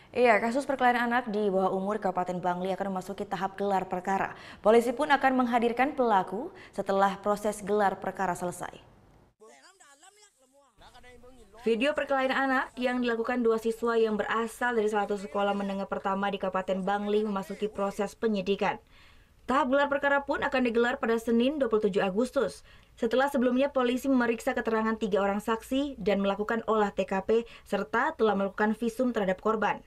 Iya, kasus perkelahian anak di bawah umur Kabupaten Bangli akan memasuki tahap gelar perkara. Polisi pun akan menghadirkan pelaku setelah proses gelar perkara selesai. Video perkelahian anak yang dilakukan dua siswa yang berasal dari salah satu sekolah menengah pertama di Kabupaten Bangli memasuki proses penyidikan. Tahap gelar perkara pun akan digelar pada Senin 27 Agustus. Setelah sebelumnya polisi memeriksa keterangan 3 orang saksi dan melakukan olah TKP serta telah melakukan visum terhadap korban.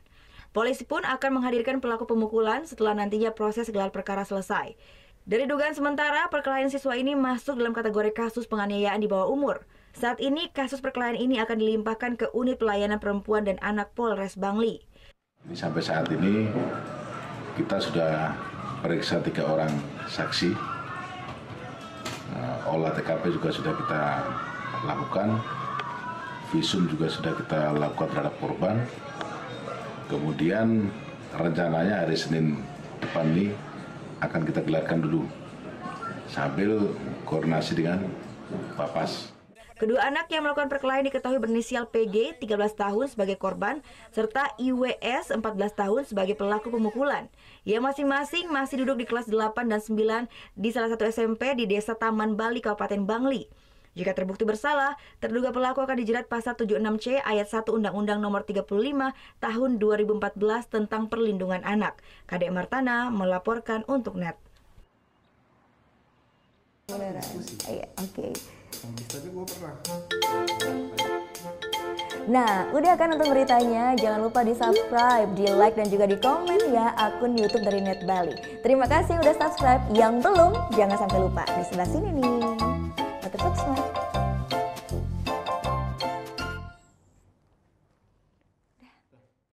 Polisi pun akan menghadirkan pelaku pemukulan setelah nantinya proses gelar perkara selesai. Dari dugaan sementara, perkelahian siswa ini masuk dalam kategori kasus penganiayaan di bawah umur. Saat ini, kasus perkelahian ini akan dilimpahkan ke Unit Pelayanan Perempuan dan Anak Polres Bangli. Sampai saat ini, kita sudah periksa 3 orang saksi. Olah TKP juga sudah kita lakukan. Visum juga sudah kita lakukan terhadap korban. Kemudian rencananya hari Senin depan ini akan kita gelarkan dulu sambil koordinasi dengan Papas. Kedua anak yang melakukan perkelahian diketahui berinisial PG 13 tahun sebagai korban serta IWS 14 tahun sebagai pelaku pemukulan. Yang masing-masing masih duduk di kelas 8 dan 9 di salah satu SMP di Desa Taman Bali, Kabupaten Bangli. Jika terbukti bersalah, terduga pelaku akan dijerat pasal 76C ayat 1 Undang-Undang Nomor 35 Tahun 2014 tentang Perlindungan Anak. Kadek Martana melaporkan untuk NET. Oke. Nah, udah kan nonton beritanya? Jangan lupa di subscribe, di like, dan juga di komen ya akun YouTube dari Net Bali. Terima kasih udah subscribe. Yang belum, jangan sampai lupa. Di sebelah sini nih. Tetap subscribe.